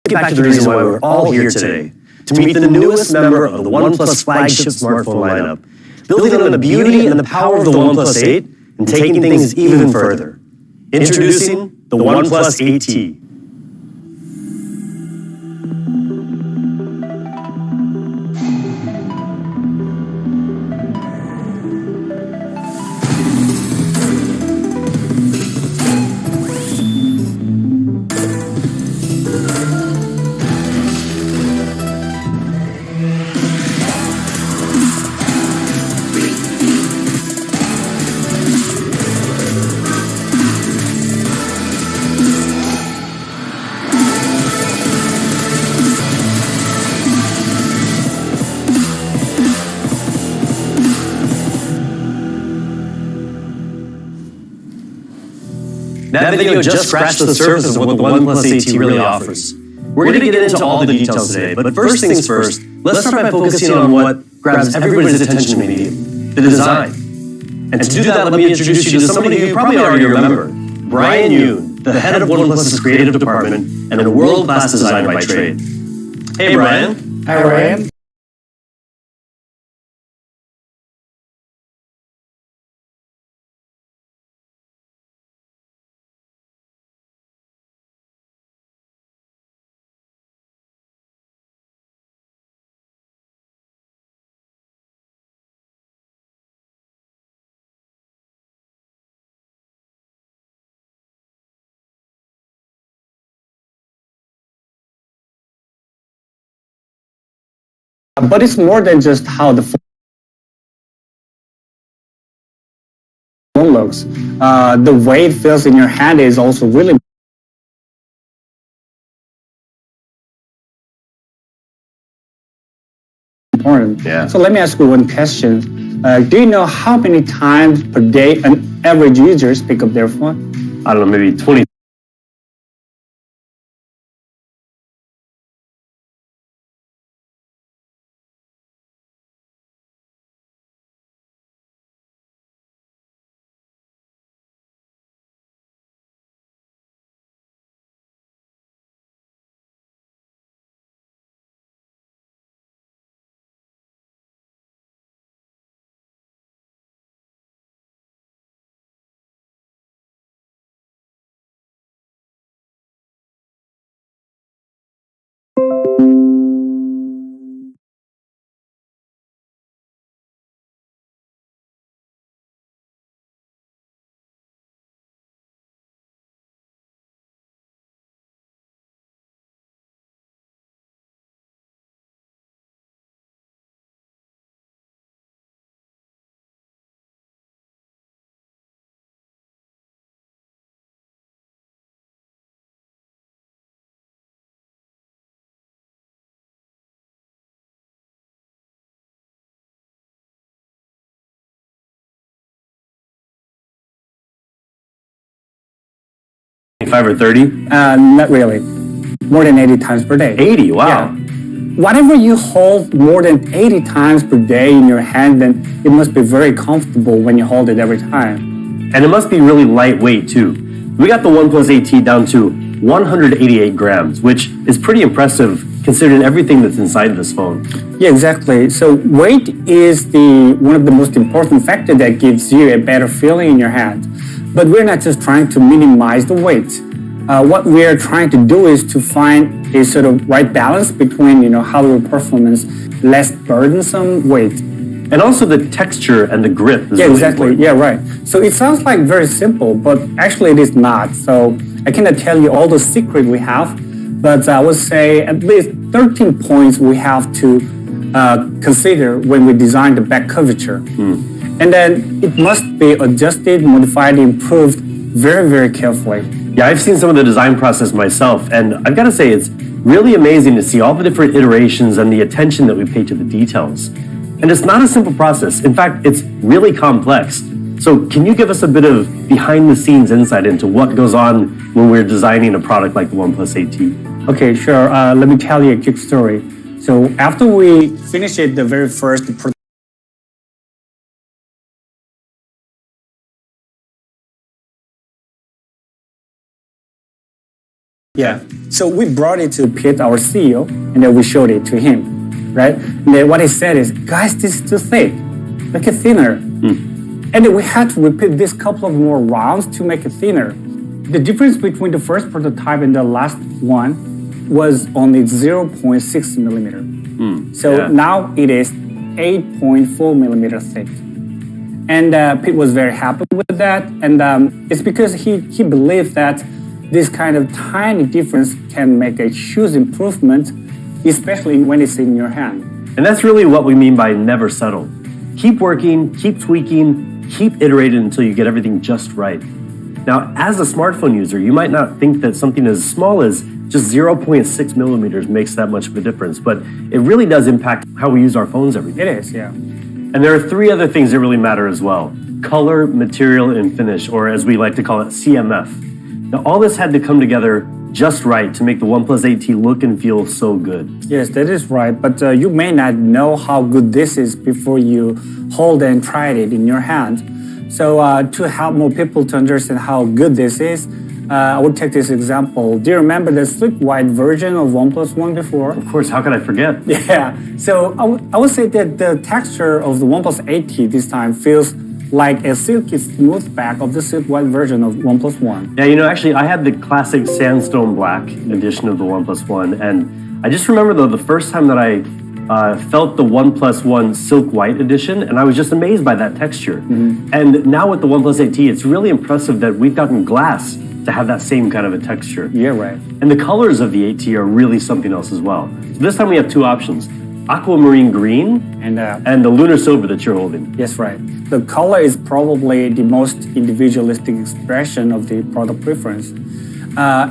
get back to the reason why we're all here today, to meet the newest member of the OnePlus flagship smartphone lineup, building on the beauty and the power of the OnePlus 8 and taking things even further. Introducing the OnePlus 8T. That video just scratched the surface of what the OnePlus 8T really offers. We're going to get into all the details today, but first things first, let's start by focusing on what grabs everybody's attention immediately, the design. And to do that, let me introduce you to somebody who you probably already remember, Brian Yoon, the head of OnePlus's creative department and a world-class designer by trade. Hey, Brian. Hi, Ryan. But it's more than just how the phone looks. The way it feels in your hand is also really important. Yeah. So let me ask you one question. Do you know how many times per day an average user pick up their phone? I don't know, maybe 20. Or 30? Not really. More than 80 times per day. 80, wow. Yeah. Whatever you hold more than 80 times per day in your hand, then it must be very comfortable when you hold it every time. And it must be really lightweight too. We got the OnePlus 8T down to 188 grams, which is pretty impressive considering everything that's inside this phone. Yeah, exactly. So weight is one of the most important factors that gives you a better feeling in your hand. But we're not just trying to minimize the weight. What we're trying to do is to find a sort of right balance between, hardware performance, less burdensome weight. And also the texture and the grip is Yeah, really exactly. important. Yeah, right. So it sounds like very simple, but actually it is not. So I cannot tell you all the secret we have, but I would say at least 13 points we have to consider when we design the back curvature. And then it must be adjusted, modified, improved very, very carefully. Yeah, I've seen some of the design process myself, and I've got to say it's really amazing to see all the different iterations and the attention that we pay to the details. And it's not a simple process. In fact, it's really complex. So can you give us a bit of behind-the-scenes insight into what goes on when we're designing a product like the OnePlus 8T? Okay, sure. Let me tell you a quick story. So after we finished the very first Yeah. So we brought it to Pete, our CEO, and then we showed it to him, right? And then what he said is, guys, this is too thick. Make it thinner. And then we had to repeat this couple of more rounds to make it thinner. The difference between the first prototype and the last one was only 0.6 millimeter. So now it is 8.4 millimeter thick. And Pete was very happy with that. And it's because he believed that this kind of tiny difference can make a huge improvement, especially when it's in your hand. And that's really what we mean by never settle. Keep working, keep tweaking, keep iterating until you get everything just right. Now, as a smartphone user, you might not think that something as small as just 0.6 millimeters makes that much of a difference, but it really does impact how we use our phones every day. It is, yeah. And there are three other things that really matter as well: color, material, and finish, or as we like to call it, CMF. Now, all this had to come together just right to make the OnePlus 8T look and feel so good. Yes, that is right, but you may not know how good this is before you hold and try it in your hand. So to help more people to understand how good this is, I would take this example. Do you remember the sleek white version of OnePlus One before? Of course, how can I forget? Yeah, so I would say that the texture of the OnePlus 8T this time feels like a silky smooth back of the silk white version of OnePlus One. Yeah, you know, actually, I had the classic sandstone black edition of the OnePlus One, and I just remember though the first time that I felt the OnePlus One silk white edition, and I was just amazed by that texture. And now with the OnePlus 8T, it's really impressive that we've gotten glass to have that same kind of a texture. Yeah, right. And the colors of the 8T are really something else as well. So this time we have two options: Aquamarine Green and the Lunar Silver that you're holding. Yes, right. The color is probably the most individualistic expression of the product preference.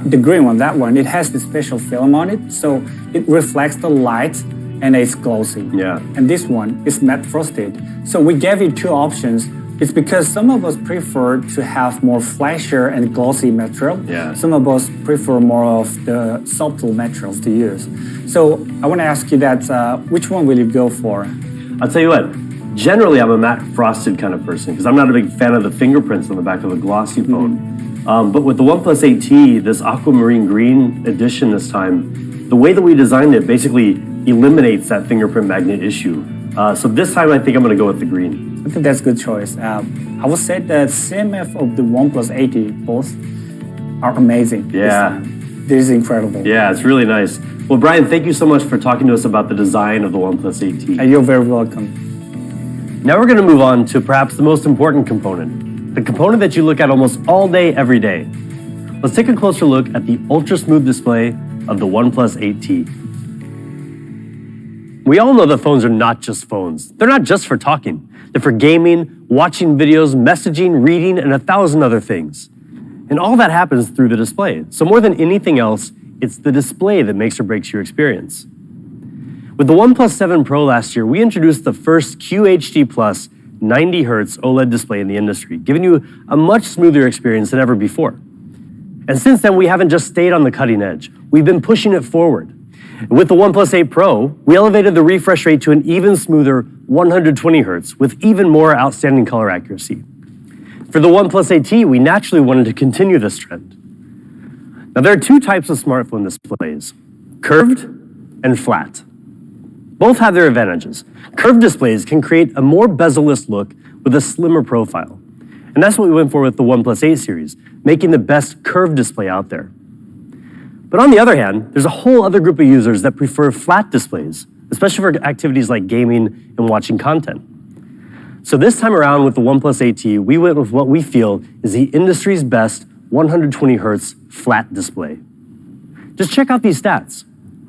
The green one, that one, it has the special film on it, so it reflects the light and it's glossy. Yeah. And this one is matte frosted. So we gave you two options. It's because some of us prefer to have more flashier and glossy material. Yeah. Some of us prefer more of the subtle materials to use. So I want to ask you that, which one will you go for? I'll tell you what, generally I'm a matte frosted kind of person because I'm not a big fan of the fingerprints on the back of a glossy phone. But with the OnePlus 8T, this Aquamarine Green edition this time, the way that we designed it basically eliminates that fingerprint magnet issue. So this time I think I'm going to go with the green. I think that's a good choice. I would say the CMF of the OnePlus 8T both are amazing. Yeah. This is incredible. Yeah, it's really nice. Well, Brian, thank you so much for talking to us about the design of the OnePlus 8T. You're very welcome. Now we're going to move on to perhaps the most important component, the component that you look at almost all day, every day. Let's take a closer look at the ultra-smooth display of the OnePlus 8T. We all know that phones are not just phones. They're not just for talking. They're for gaming, watching videos, messaging, reading, and 1,000 other things. And all that happens through the display. So more than anything else, it's the display that makes or breaks your experience. With the OnePlus 7 Pro last year, we introduced the first QHD Plus 90 Hz OLED display in the industry, giving you a much smoother experience than ever before. And since then, we haven't just stayed on the cutting edge. We've been pushing it forward. With the OnePlus 8 Pro, we elevated the refresh rate to an even smoother 120 Hz with even more outstanding color accuracy. For the OnePlus 8T, we naturally wanted to continue this trend. Now, there are two types of smartphone displays, curved and flat. Both have their advantages. Curved displays can create a more bezel-less look with a slimmer profile. And that's what we went for with the OnePlus 8 series, making the best curved display out there. But on the other hand, there's a whole other group of users that prefer flat displays, especially for activities like gaming and watching content. So this time around with the OnePlus 8T, we went with what we feel is the industry's best 120 Hz flat display. Just check out these stats: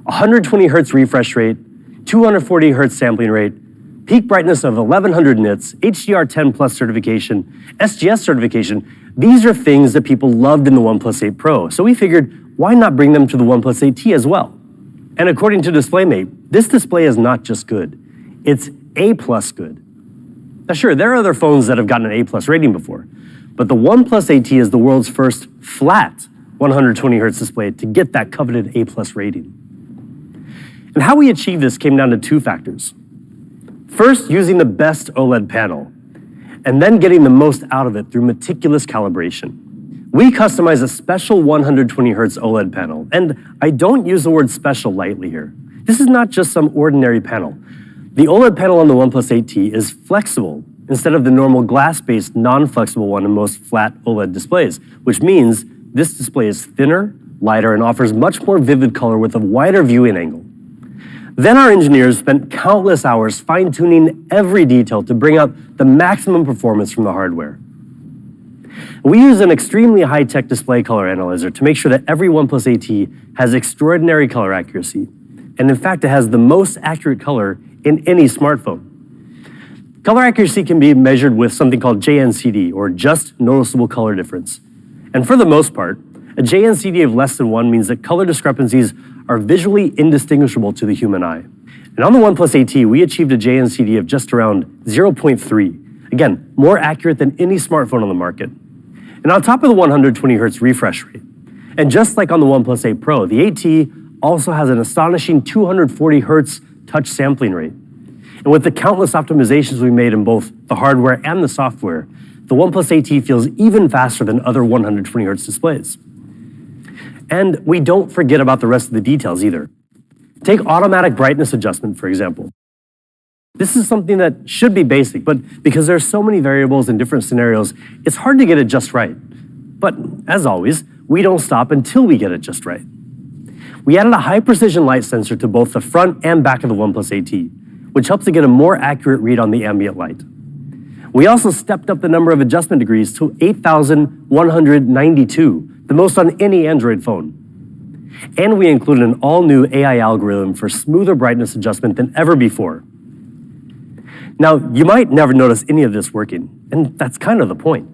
120 Hz refresh rate, 240 Hz sampling rate, peak brightness of 1100 nits, HDR10 Plus certification, SGS certification. These are things that people loved in the OnePlus 8 Pro. So we figured, why not bring them to the OnePlus 8T as well? And according to DisplayMate, this display is not just good, it's A+ good. Now sure, there are other phones that have gotten an A+ rating before, but the OnePlus 8T is the world's first flat 120 Hz display to get that coveted A+ rating. And how we achieved this came down to two factors. First, using the best OLED panel, and then getting the most out of it through meticulous calibration. We customize a special 120Hz OLED panel, and I don't use the word special lightly here. This is not just some ordinary panel. The OLED panel on the OnePlus 8T is flexible instead of the normal glass-based non-flexible one in most flat OLED displays, which means this display is thinner, lighter, and offers much more vivid color with a wider viewing angle. Then our engineers spent countless hours fine-tuning every detail to bring out the maximum performance from the hardware. We use an extremely high-tech display color analyzer to make sure that every OnePlus 8T has extraordinary color accuracy. And in fact, it has the most accurate color in any smartphone. Color accuracy can be measured with something called JNCD, or just noticeable color difference. And for the most part, a JNCD of less than 1 means that color discrepancies are visually indistinguishable to the human eye. And on the OnePlus 8T, we achieved a JNCD of just around 0.3. Again, more accurate than any smartphone on the market. And on top of the 120Hz refresh rate, and just like on the OnePlus 8 Pro, the 8T also has an astonishing 240Hz touch sampling rate. And with the countless optimizations we made in both the hardware and the software, the OnePlus 8T feels even faster than other 120Hz displays. And we don't forget about the rest of the details either. Take automatic brightness adjustment, for example. This is something that should be basic, but because there are so many variables in different scenarios, it's hard to get it just right. But as always, we don't stop until we get it just right. We added a high-precision light sensor to both the front and back of the OnePlus 8T, which helps to get a more accurate read on the ambient light. We also stepped up the number of adjustment degrees to 8,192, the most on any Android phone. And we included an all-new AI algorithm for smoother brightness adjustment than ever before. Now, you might never notice any of this working, and that's kind of the point.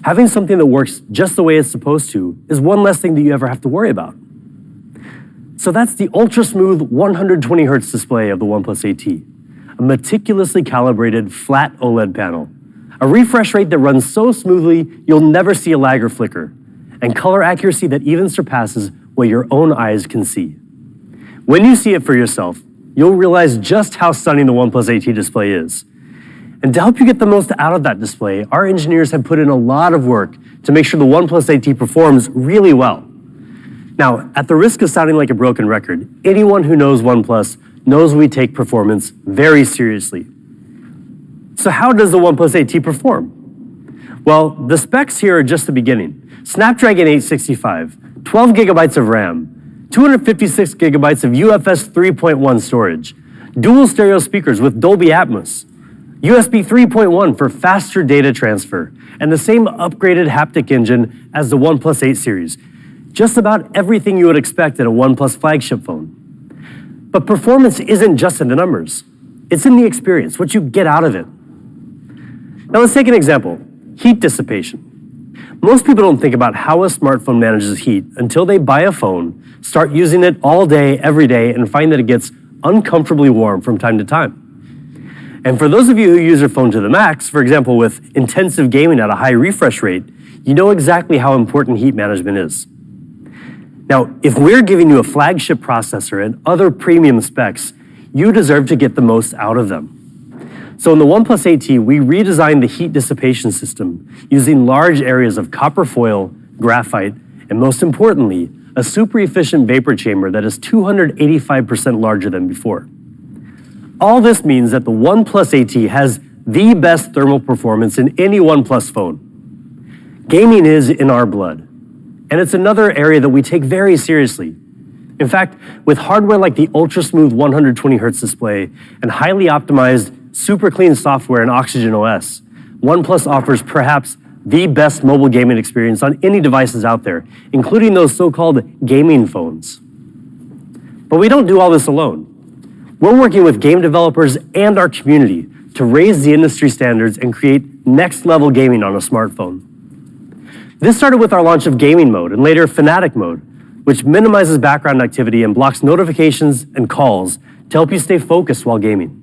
Having something that works just the way it's supposed to is one less thing that you ever have to worry about. So that's the ultra-smooth 120Hz display of the OnePlus 8T, a meticulously calibrated flat OLED panel, a refresh rate that runs so smoothly you'll never see a lag or flicker, and color accuracy that even surpasses what your own eyes can see. When you see it for yourself, you'll realize just how stunning the OnePlus 8T display is. And to help you get the most out of that display, our engineers have put in a lot of work to make sure the OnePlus 8T performs really well. Now, at the risk of sounding like a broken record, anyone who knows OnePlus knows we take performance very seriously. So how does the OnePlus 8T perform? Well, the specs here are just the beginning. Snapdragon 865, 12 gigabytes of RAM, 256 gigabytes of UFS 3.1 storage, dual stereo speakers with Dolby Atmos, USB 3.1 for faster data transfer, and the same upgraded haptic engine as the OnePlus 8 series. Just about everything you would expect in a OnePlus flagship phone. But performance isn't just in the numbers. It's in the experience, what you get out of it. Now let's take an example, heat dissipation. Most people don't think about how a smartphone manages heat until they buy a phone, start using it all day, every day, and find that it gets uncomfortably warm from time to time. And for those of you who use your phone to the max, for example, with intensive gaming at a high refresh rate, you know exactly how important heat management is. Now, if we're giving you a flagship processor and other premium specs, you deserve to get the most out of them. So in the OnePlus 8T, we redesigned the heat dissipation system using large areas of copper foil, graphite, and most importantly, a super efficient vapor chamber that is 285% larger than before. All this means that the OnePlus 8T has the best thermal performance in any OnePlus phone. Gaming is in our blood, and it's another area that we take very seriously. In fact, with hardware like the ultra-smooth 120Hz display and highly optimized super clean software in Oxygenos, OnePlus offers perhaps the best mobile gaming experience on any devices out there, including those so-called gaming phones. But we don't do all this alone. We're working with game developers and our community to raise the industry standards and create next-level gaming on a smartphone. This started with our launch of Gaming Mode and later Fanatic Mode, which minimizes background activity and blocks notifications and calls to help you stay focused while gaming.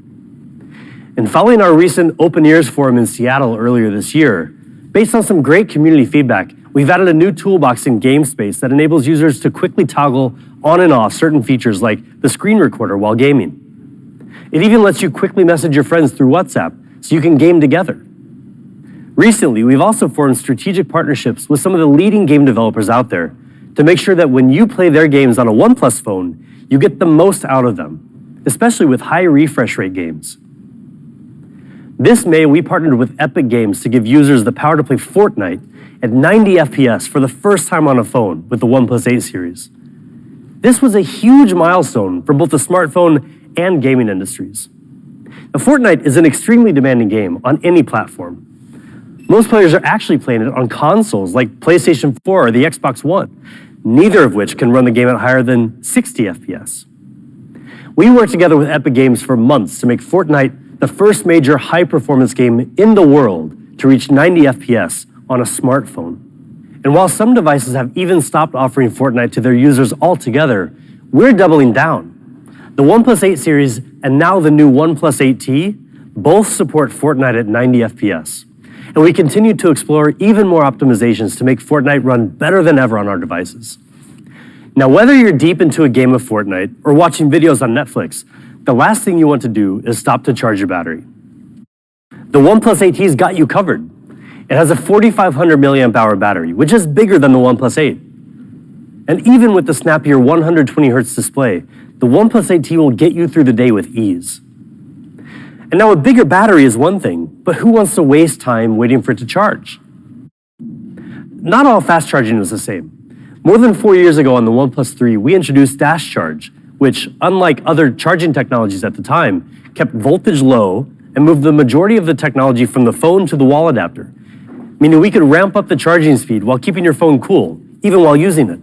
And following our recent Open Ears Forum in Seattle earlier this year, based on some great community feedback, we've added a new toolbox in GameSpace that enables users to quickly toggle on and off certain features like the screen recorder while gaming. It even lets you quickly message your friends through WhatsApp so you can game together. Recently, we've also formed strategic partnerships with some of the leading game developers out there to make sure that when you play their games on a OnePlus phone, you get the most out of them, especially with high refresh rate games. This May, we partnered with Epic Games to give users the power to play Fortnite at 90 FPS for the first time on a phone with the OnePlus 8 series. This was a huge milestone for both the smartphone and gaming industries. Now, Fortnite is an extremely demanding game on any platform. Most players are actually playing it on consoles like PlayStation 4 or the Xbox One, neither of which can run the game at higher than 60 FPS. We worked together with Epic Games for months to make Fortnite the first major high-performance game in the world to reach 90 FPS on a smartphone. And while some devices have even stopped offering Fortnite to their users altogether, we're doubling down. The OnePlus 8 series and now the new OnePlus 8T both support Fortnite at 90 FPS. And we continue to explore even more optimizations to make Fortnite run better than ever on our devices. Now, whether you're deep into a game of Fortnite or watching videos on Netflix, the last thing you want to do is stop to charge your battery. The OnePlus 8T's got you covered. It has a 4,500 milliamp hour battery, which is bigger than the OnePlus 8. And even with the snappier 120 Hz display, the OnePlus 8T will get you through the day with ease. And now a bigger battery is one thing, but who wants to waste time waiting for it to charge? Not all fast charging is the same. More than 4 years ago on the OnePlus 3, we introduced Dash Charge, which, unlike other charging technologies at the time, kept voltage low and moved the majority of the technology from the phone to the wall adapter, meaning we could ramp up the charging speed while keeping your phone cool, even while using it.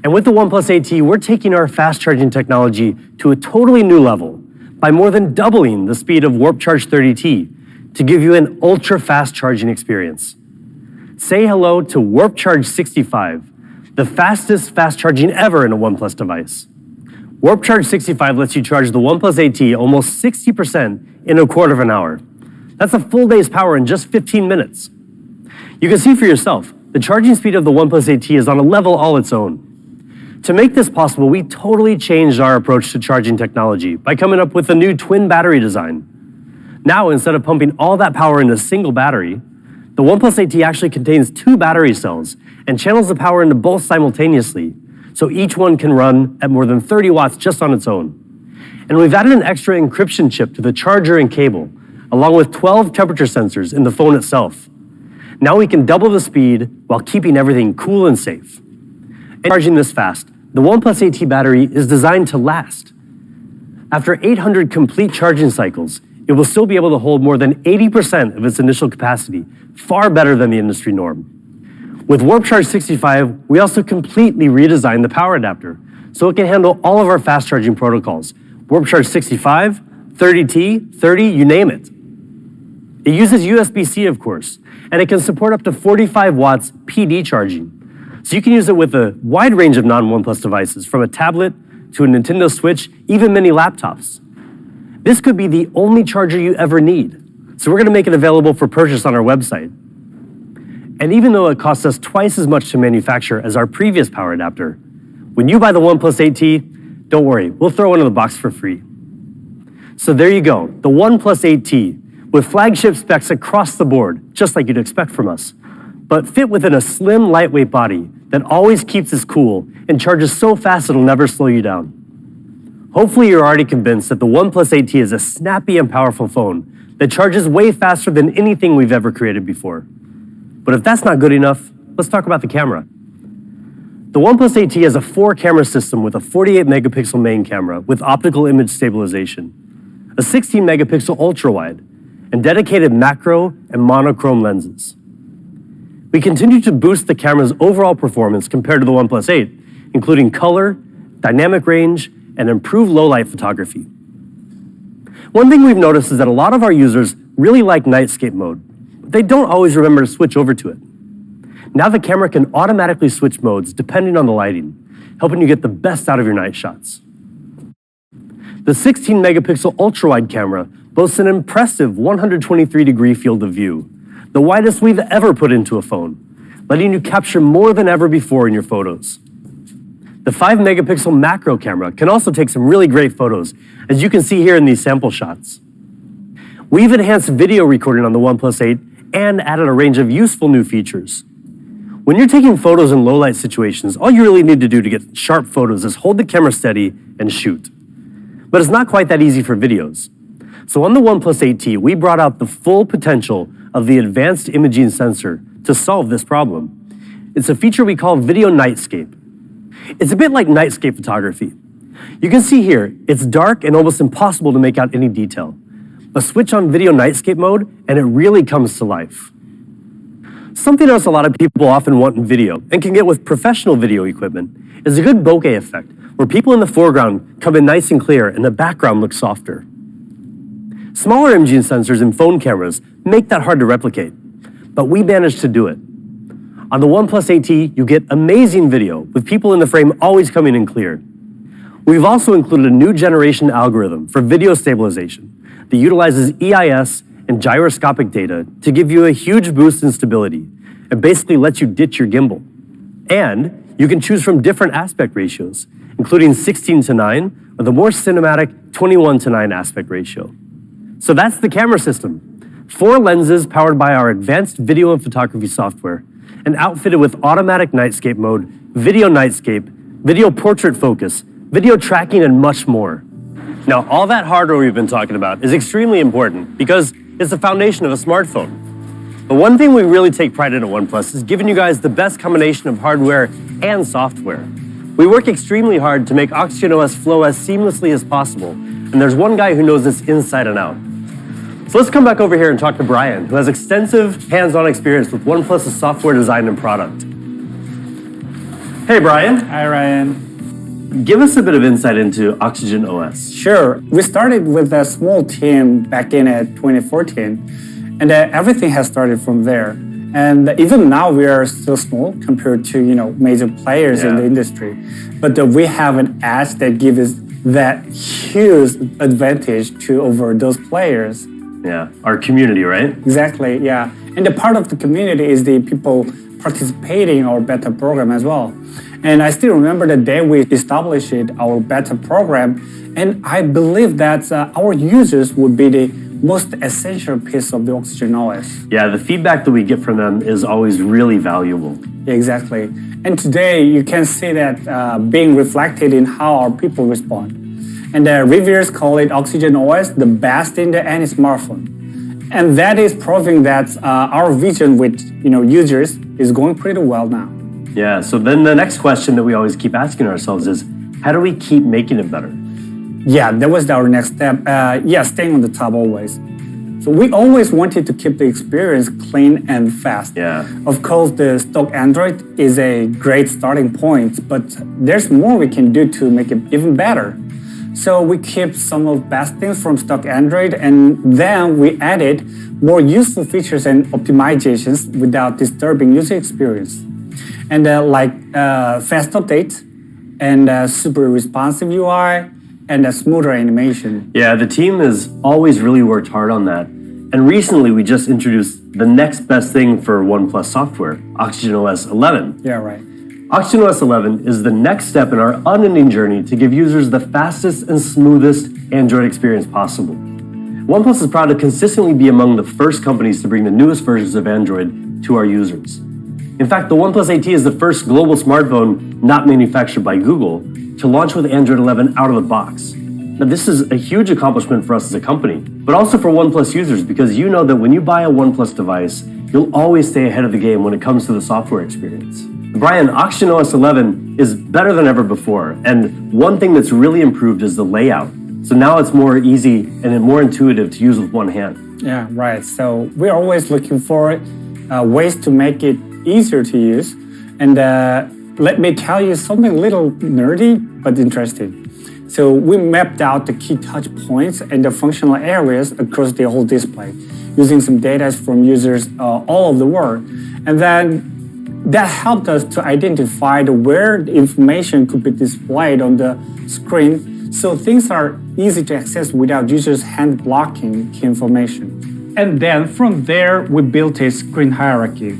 And with the OnePlus 8T, we're taking our fast charging technology to a totally new level by more than doubling the speed of Warp Charge 30T to give you an ultra-fast charging experience. Say hello to Warp Charge 65, the fastest fast charging ever in a OnePlus device. Warp Charge 65 lets you charge the OnePlus 8T almost 60% in a quarter of an hour. That's a full day's power in just 15 minutes. You can see for yourself, the charging speed of the OnePlus 8T is on a level all its own. To make this possible, we totally changed our approach to charging technology by coming up with a new twin battery design. Now, instead of pumping all that power into a single battery, the OnePlus 8T actually contains 2 battery cells and channels the power into both simultaneously, so each one can run at more than 30 watts just on its own. And we've added an extra encryption chip to the charger and cable, along with 12 temperature sensors in the phone itself. Now we can double the speed while keeping everything cool and safe. And charging this fast, the OnePlus 8T battery is designed to last. After 800 complete charging cycles, it will still be able to hold more than 80% of its initial capacity, far better than the industry norm. With Warp Charge 65, we also completely redesigned the power adapter, so it can handle all of our fast charging protocols. Warp Charge 65, 30T, 30, you name it. It uses USB-C, of course, and it can support up to 45 watts PD charging. So you can use it with a wide range of non-OnePlus devices, from a tablet to a Nintendo Switch, even mini laptops. This could be the only charger you ever need, so we're going to make it available for purchase on our website. And even though it costs us twice as much to manufacture as our previous power adapter, when you buy the OnePlus 8T, don't worry, we'll throw it in the box for free. So there you go, the OnePlus 8T, with flagship specs across the board, just like you'd expect from us, but fit within a slim, lightweight body that always keeps us cool and charges so fast it'll never slow you down. Hopefully you're already convinced that the OnePlus 8T is a snappy and powerful phone that charges way faster than anything we've ever created before. But if that's not good enough, let's talk about the camera. The OnePlus 8T has a 4-camera system with a 48-megapixel main camera with optical image stabilization, a 16-megapixel ultra-wide, and dedicated macro and monochrome lenses. We continue to boost the camera's overall performance compared to the OnePlus 8, including color, dynamic range, and improved low-light photography. One thing we've noticed is that a lot of our users really like Nightscape mode, but they don't always remember to switch over to it. Now the camera can automatically switch modes depending on the lighting, helping you get the best out of your night shots. The 16-megapixel ultra-wide camera boasts an impressive 123-degree field of view, the widest we've ever put into a phone, letting you capture more than ever before in your photos. The 5-megapixel macro camera can also take some really great photos, as you can see here in these sample shots. We've enhanced video recording on the OnePlus 8 and added a range of useful new features. When you're taking photos in low-light situations, all you really need to do to get sharp photos is hold the camera steady and shoot. But it's not quite that easy for videos. So on the OnePlus 8T, we brought out the full potential of the advanced imaging sensor to solve this problem. It's a feature we call Video Nightscape. It's a bit like Nightscape photography. You can see here, it's dark and almost impossible to make out any detail. But switch on Video Nightscape mode, and it really comes to life. Something else a lot of people often want in video, and can get with professional video equipment, is a good bokeh effect, where people in the foreground come in nice and clear and the background looks softer. Smaller imaging sensors in phone cameras make that hard to replicate, but we managed to do it. On the OnePlus 8T, you get amazing video, with people in the frame always coming in clear. We've also included a new generation algorithm for video stabilization that utilizes EIS and gyroscopic data to give you a huge boost in stability and basically lets you ditch your gimbal. And you can choose from different aspect ratios, including 16:9 or the more cinematic 21:9 aspect ratio. So that's the camera system. 4 lenses powered by our advanced video and photography software and outfitted with automatic nightscape mode, video nightscape, video portrait focus, video tracking, and much more. Now, all that hardware we've been talking about is extremely important because it's the foundation of a smartphone. But one thing we really take pride in at OnePlus is giving you guys the best combination of hardware and software. We work extremely hard to make Oxygenos flow as seamlessly as possible, and there's one guy who knows this inside and out. So let's come back over here and talk to Brian, who has extensive hands-on experience with OnePlus's software design and product. Hey, Brian. Hi, Ryan. Give us a bit of insight into Oxygenos. Sure. We started with a small team back in 2014, and everything has started from there. And even now we are still small compared to major players in the industry, but we have an edge that gives us that huge advantage to over those players. Yeah, our community, right? Exactly. Yeah, and the part of the community is the people participating in our beta program as well. And I still remember the day we established our beta program, and I believe that our users would be the most essential piece of the Oxygenos. Yeah, the feedback that we get from them is always really valuable. Exactly. And today you can see that being reflected in how our people respond. And the reviewers call it Oxygenos the best in any smartphone. And that is proving that our vision with users is going pretty well now. Yeah, so then the next question that we always keep asking ourselves is, how do we keep making it better? Yeah, that was our next step. Staying on the top always. So we always wanted to keep the experience clean and fast. Yeah. Of course, the stock Android is a great starting point, but there's more we can do to make it even better. So we kept some of best things from stock Android, and then we added more useful features and optimizations without disturbing user experience. And like fast updates, and super responsive UI, and a smoother animation. Yeah, the team has always really worked hard on that. And recently we just introduced the next best thing for OnePlus software, Oxygenos 11. Yeah, right. Oxygenos 11 is the next step in our unending journey to give users the fastest and smoothest Android experience possible. OnePlus is proud to consistently be among the first companies to bring the newest versions of Android to our users. In fact, the OnePlus 8T is the first global smartphone not manufactured by Google to launch with Android 11 out of the box. Now, this is a huge accomplishment for us as a company, but also for OnePlus users, because you know that when you buy a OnePlus device, you'll always stay ahead of the game when it comes to the software experience. Brian, Oxygenos 11 is better than ever before, and one thing that's really improved is the layout. So now it's more easy and more intuitive to use with one hand. Yeah, right. So we're always looking for ways to make it easier to use. And let me tell you something a little nerdy, but interesting. So we mapped out the key touch points and the functional areas across the whole display, using some data from users all over the world. And then that helped us to identify where the information could be displayed on the screen, so things are easy to access without users hand blocking key information. And then from there, we built a screen hierarchy.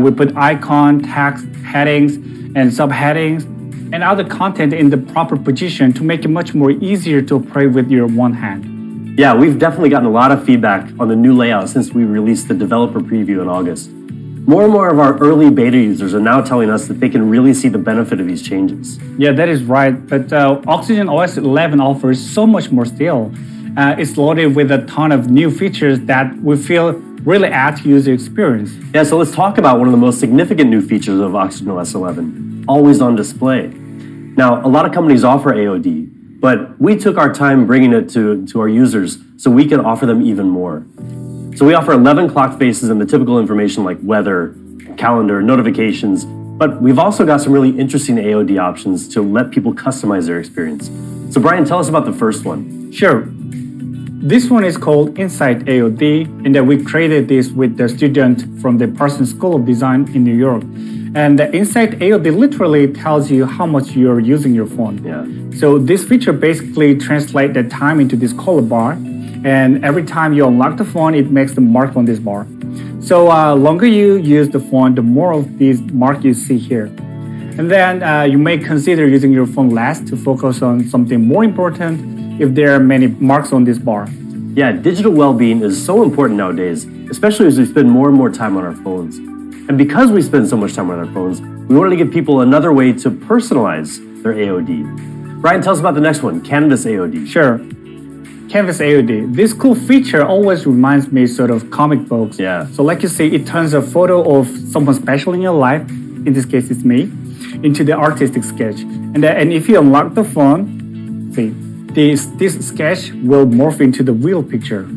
We put icon, text, headings, and subheadings, and other content in the proper position to make it much more easier to operate with your one hand. Yeah, we've definitely gotten a lot of feedback on the new layout since we released the developer preview in August. More and more of our early beta users are now telling us that they can really see the benefit of these changes. Yeah, that is right. But Oxygenos 11 offers so much more still. It's loaded with a ton of new features that we feel really add to user experience. Yeah, so let's talk about one of the most significant new features of Oxygenos 11, always on display. Now, a lot of companies offer AOD, but we took our time bringing it to our users so we can offer them even more. So we offer 11 clock faces and the typical information like weather, calendar, notifications, but we've also got some really interesting AOD options to let people customize their experience. So Brian, tell us about the first one. Sure. This one is called Insight AOD, and we created this with the student from the Parsons School of Design in New York. And the Insight AOD literally tells you how much you're using your phone. Yeah. So this feature basically translates the time into this color bar, and every time you unlock the phone, it makes the mark on this bar. So longer you use the phone, the more of these marks you see here. And then you may consider using your phone less to focus on something more important if there are many marks on this bar. Yeah, digital well-being is so important nowadays, especially as we spend more and more time on our phones. And because we spend so much time on our phones, we wanted to give people another way to personalize their AOD. Brian, tell us about the next one, Canvas AOD. Sure. Canvas AOD. This cool feature always reminds me sort of comic books. Yeah. So like you say, it turns a photo of someone special in your life, in this case it's me, into the artistic sketch. And if you unlock the phone, see, this sketch will morph into the real picture.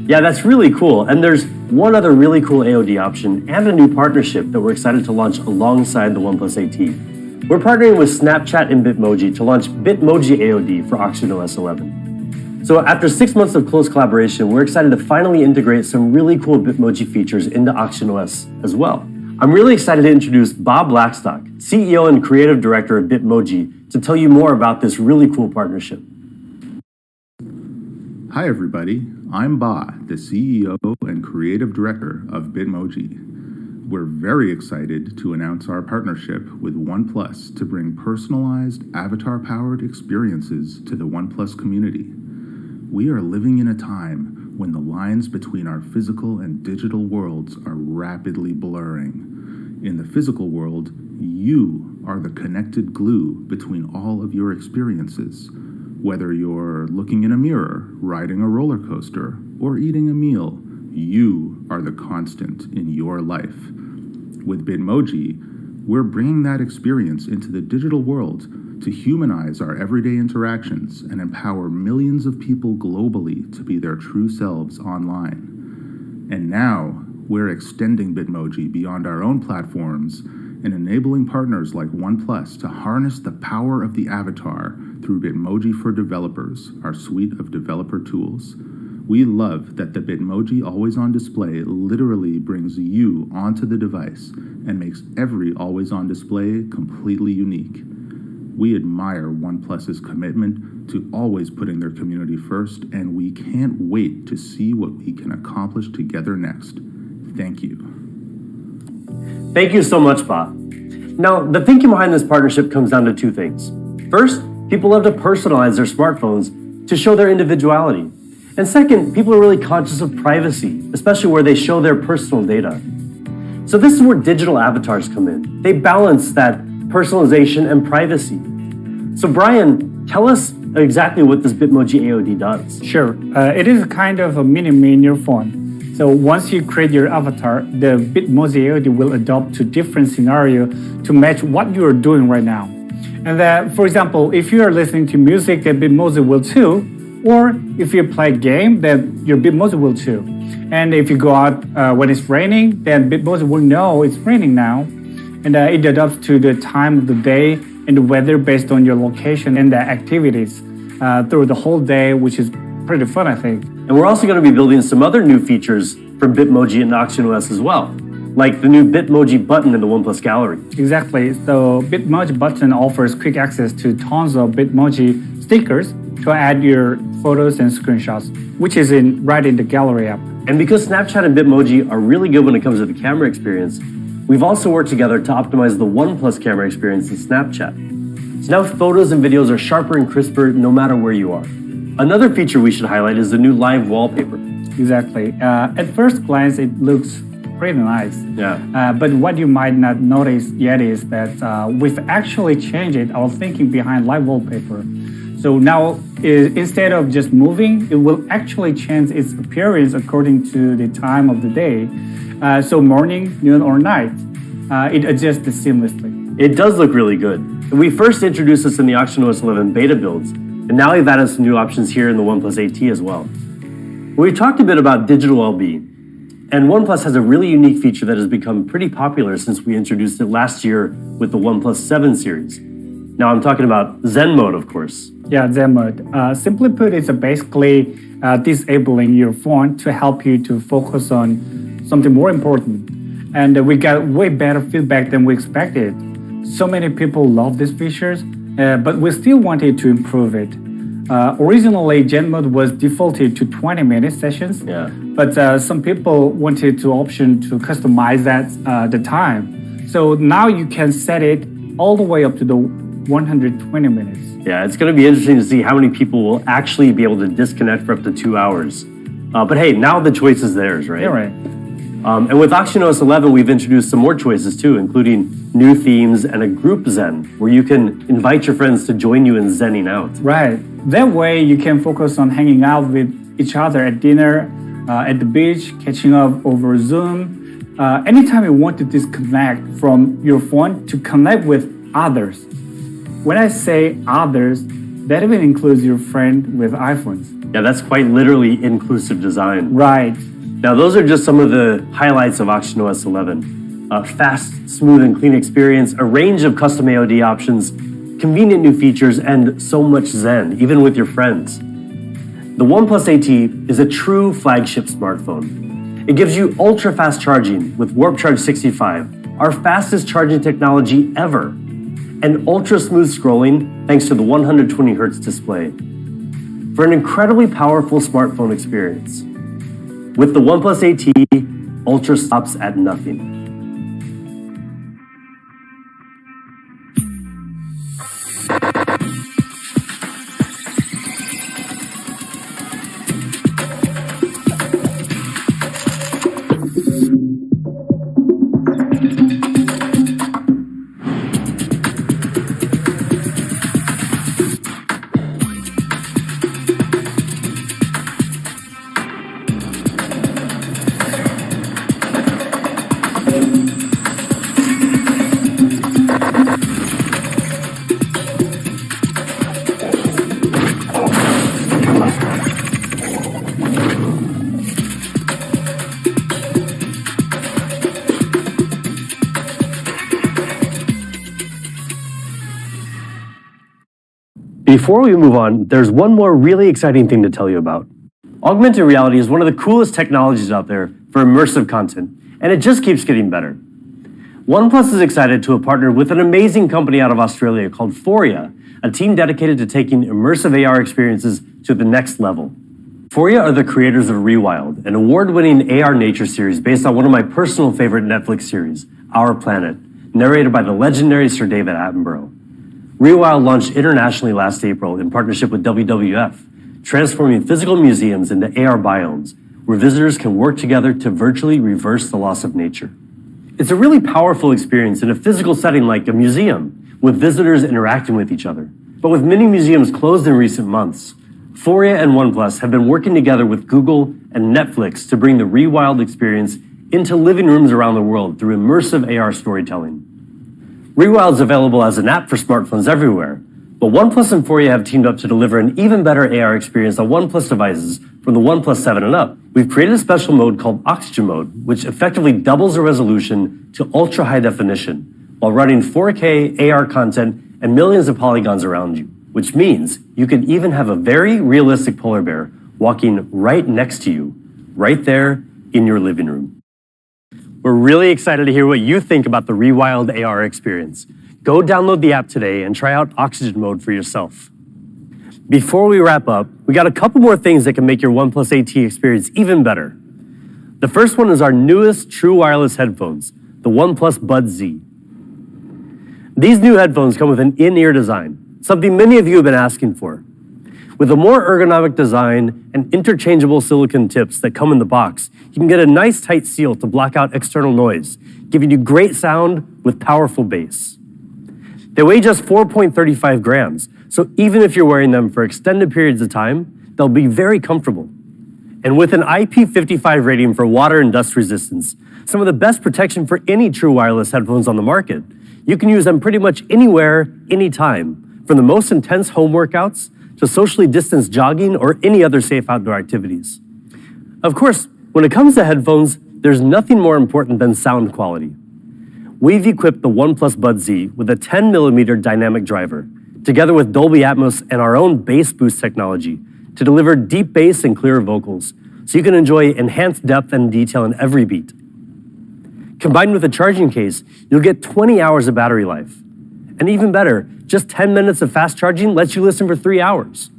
Yeah, that's really cool. And there's one other really cool AOD option and a new partnership that we're excited to launch alongside the OnePlus AT. We're partnering with Snapchat and Bitmoji to launch Bitmoji AOD for Oxygenos 11. So after 6 months of close collaboration, we're excited to finally integrate some really cool Bitmoji features into Oxygenos as well. I'm really excited to introduce Bob Blackstock, CEO and Creative Director of Bitmoji, to tell you more about this really cool partnership. Hi everybody, I'm Ba, the CEO and Creative Director of Bitmoji. We're very excited to announce our partnership with OnePlus to bring personalized, avatar-powered experiences to the OnePlus community. We are living in a time when the lines between our physical and digital worlds are rapidly blurring. In the physical world, you are the connected glue between all of your experiences. Whether you're looking in a mirror, riding a roller coaster, or eating a meal, you are the constant in your life. With Bitmoji, we're bringing that experience into the digital world to humanize our everyday interactions and empower millions of people globally to be their true selves online. And now, we're extending Bitmoji beyond our own platforms and enabling partners like OnePlus to harness the power of the avatar through Bitmoji for Developers, our suite of developer tools. We love that the Bitmoji Always On Display literally brings you onto the device and makes every Always On display completely unique. We admire OnePlus's commitment to always putting their community first, and we can't wait to see what we can accomplish together next. Thank you. Thank you so much, Bob. Now, the thinking behind this partnership comes down to two things. First, people love to personalize their smartphones to show their individuality. And second, people are really conscious of privacy, especially where they show their personal data. So this is where digital avatars come in. They balance that personalization and privacy. So Brian, tell us exactly what this Bitmoji AOD does. Sure. It is kind of a mini-me in your phone. So once you create your avatar, the Bitmoji AOD will adapt to different scenario to match what you are doing right now. And for example, if you are listening to music, then Bitmoji will too. Or if you play a game, then your Bitmoji will too. And if you go out when it's raining, then Bitmoji will know it's raining now. And it adapts to the time of the day and the weather based on your location and the activities through the whole day, which is pretty fun, I think. And we're also going to be building some other new features from Bitmoji and Oxygenos as well, like the new Bitmoji Button in the OnePlus Gallery. Exactly. So Bitmoji Button offers quick access to tons of Bitmoji stickers to add your photos and screenshots, which is right in the Gallery app. And because Snapchat and Bitmoji are really good when it comes to the camera experience, we've also worked together to optimize the OnePlus camera experience in Snapchat. So now photos and videos are sharper and crisper no matter where you are. Another feature we should highlight is the new live wallpaper. Exactly. At first glance, it looks pretty nice. Yeah. But what you might not notice yet is that we've actually changed our thinking behind live wallpaper. So now, instead of just moving, it will actually change its appearance according to the time of the day. So morning, noon, or night, it adjusts seamlessly. It does look really good. We first introduced this in the Oxygenos 11 beta builds, and now we've added some new options here in the OnePlus 8T as well. We talked a bit about digital well-being, and OnePlus has a really unique feature that has become pretty popular since we introduced it last year with the OnePlus 7 series. Now I'm talking about Zen Mode, of course. Yeah, Zen Mode. Simply put, it's basically disabling your phone to help you to focus on something more important. And we got way better feedback than we expected. So many people love these features, but we still wanted to improve it. Originally, Zen Mode was defaulted to 20-minute sessions, but some people wanted the option to customize that the time. So now you can set it all the way up to the 120 minutes. Yeah, it's going to be interesting to see how many people will actually be able to disconnect for up to 2 hours. But hey, now the choice is theirs, right? Yeah, right. And with Oxygenos 11, we've introduced some more choices too, including new themes and a group Zen, where you can invite your friends to join you in Zenning out. Right. That way you can focus on hanging out with each other at dinner, at the beach, catching up over Zoom. Anytime you want to disconnect from your phone to connect with others. When I say others, that even includes your friend with iPhones. Yeah, that's quite literally inclusive design. Right. Now, those are just some of the highlights of Oxygenos 11. Fast, smooth, and clean experience, a range of custom AOD options, convenient new features, and so much Zen, even with your friends. The OnePlus 8T is a true flagship smartphone. It gives you ultra-fast charging with Warp Charge 65, our fastest charging technology ever, and ultra-smooth scrolling thanks to the 120Hz display. For an incredibly powerful smartphone experience. With the OnePlus 8T, Ultra stops at nothing. Before we move on, there's one more really exciting thing to tell you about. Augmented reality is one of the coolest technologies out there for immersive content, and it just keeps getting better. OnePlus is excited to have partnered with an amazing company out of Australia called Foria, a team dedicated to taking immersive AR experiences to the next level. Foria are the creators of Rewild, an award-winning AR nature series based on one of my personal favorite Netflix series, Our Planet, narrated by the legendary Sir David Attenborough. Rewild launched internationally last April in partnership with WWF, transforming physical museums into AR biomes, where visitors can work together to virtually reverse the loss of nature. It's a really powerful experience in a physical setting like a museum, with visitors interacting with each other. But with many museums closed in recent months, Foria and OnePlus have been working together with Google and Netflix to bring the Rewild experience into living rooms around the world through immersive AR storytelling. Rewild is available as an app for smartphones everywhere, but OnePlus and Foria have teamed up to deliver an even better AR experience on OnePlus devices from the OnePlus 7 and up. We've created a special mode called Oxygen Mode, which effectively doubles the resolution to ultra high definition while running 4K AR content and millions of polygons around you, which means you can even have a very realistic polar bear walking right next to you, right there in your living room. We're really excited to hear what you think about the Rewild AR experience. Go download the app today and try out Oxygen Mode for yourself. Before we wrap up, we got a couple more things that can make your OnePlus 8T experience even better. The first one is our newest true wireless headphones, the OnePlus Buds Z. These new headphones come with an in-ear design, something many of you have been asking for. With a more ergonomic design and interchangeable silicone tips that come in the box, you can get a nice tight seal to block out external noise, giving you great sound with powerful bass. They weigh just 4.35 grams, so even if you're wearing them for extended periods of time, they'll be very comfortable. And with an IP55 rating for water and dust resistance, some of the best protection for any true wireless headphones on the market, you can use them pretty much anywhere, anytime, from the most intense home workouts to socially distanced jogging or any other safe outdoor activities. Of course, when it comes to headphones, there's nothing more important than sound quality. We've equipped the OnePlus Bud Z with a 10mm dynamic driver, together with Dolby Atmos and our own bass boost technology to deliver deep bass and clear vocals, so you can enjoy enhanced depth and detail in every beat. Combined with a charging case, you'll get 20 hours of battery life. And even better, just 10 minutes of fast charging lets you listen for 3 hours.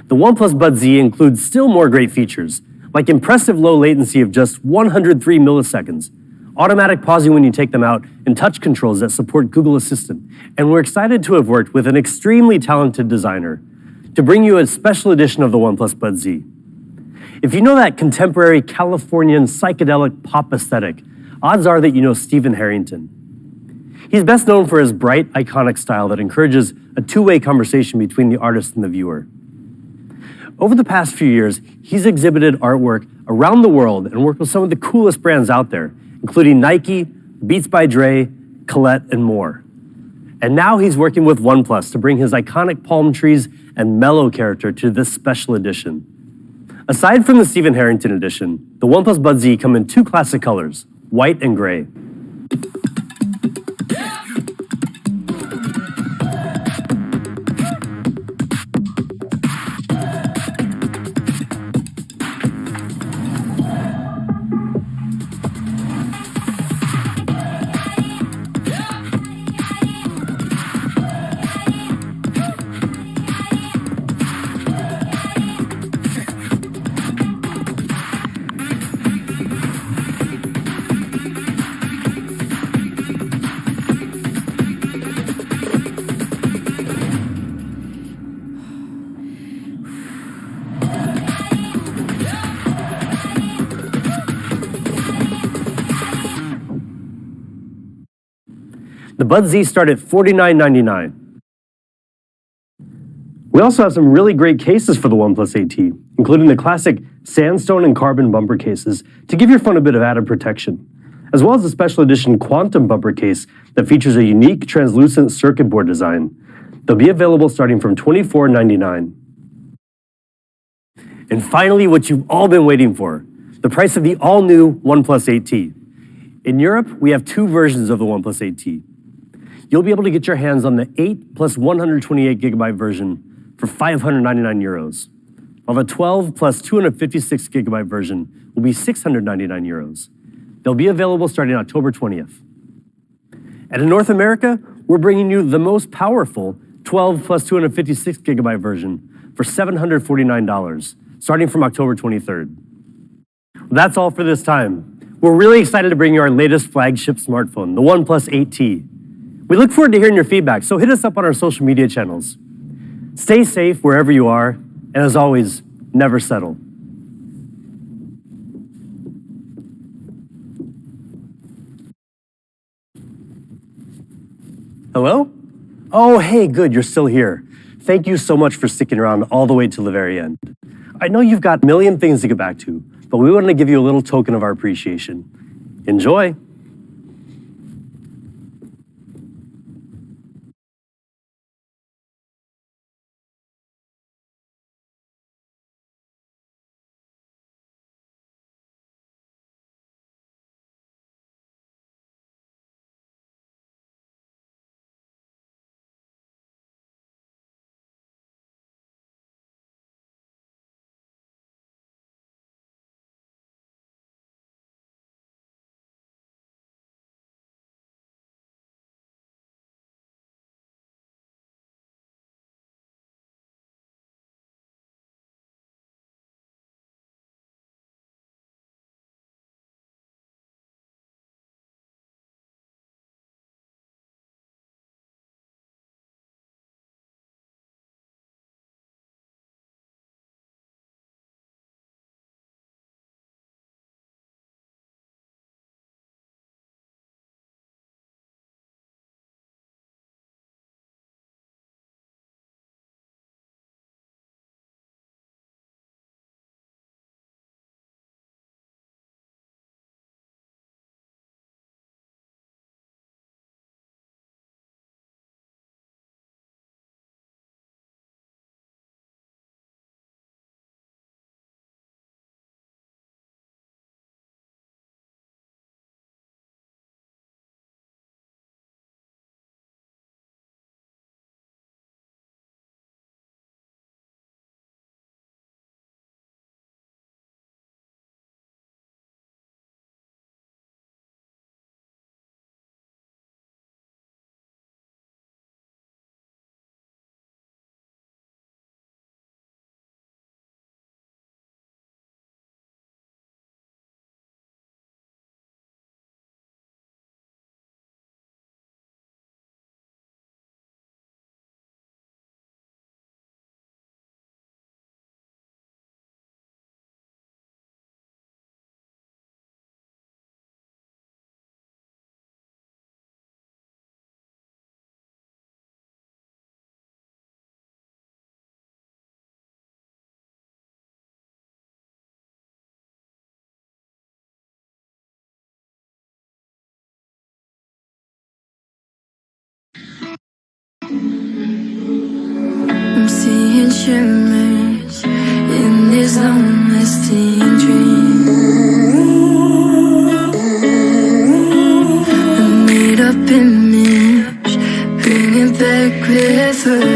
The OnePlus Bud Z includes still more great features, like impressive low latency of just 103 milliseconds, automatic pausing when you take them out, and touch controls that support Google Assistant. And we're excited to have worked with an extremely talented designer to bring you a special edition of the OnePlus Bud Z. If you know that contemporary Californian psychedelic pop aesthetic, odds are that you know Stephen Harrington. He's best known for his bright, iconic style that encourages a two-way conversation between the artist and the viewer. Over the past few years, he's exhibited artwork around the world and worked with some of the coolest brands out there, including Nike, Beats by Dre, Colette, and more. And now he's working with OnePlus to bring his iconic palm trees and mellow character to this special edition. Aside from the Stephen Harrington edition, the OnePlus Bud Z come in two classic colors, white and gray. The Bud Z start at $49.99. We also have some really great cases for the OnePlus AT, including the classic sandstone and carbon bumper cases to give your phone a bit of added protection, as well as the special edition quantum bumper case that features a unique translucent circuit board design. They'll be available starting from $24.99. And finally, what you've all been waiting for, the price of the all-new OnePlus AT. In Europe, we have two versions of the OnePlus AT. You'll be able to get your hands on the 8 plus 128 gigabyte version for €599, while the 12 plus 256 gigabyte version will be €699. They'll be available starting October 20th. And in North America, we're bringing you the most powerful 12 plus 256 gigabyte version for $749, starting from October 23rd. That's all for this time. We're really excited to bring you our latest flagship smartphone, the OnePlus 8T. We look forward to hearing your feedback, so hit us up on our social media channels. Stay safe wherever you are, and as always, never settle. Hello? Oh, hey, good, you're still here. Thank you so much for sticking around all the way to the very end. I know you've got a million things to get back to, but we wanted to give you a little token of our appreciation. Enjoy. I'm seeing shimmers in this long-lasting dream. A made-up image, bringing back rivers.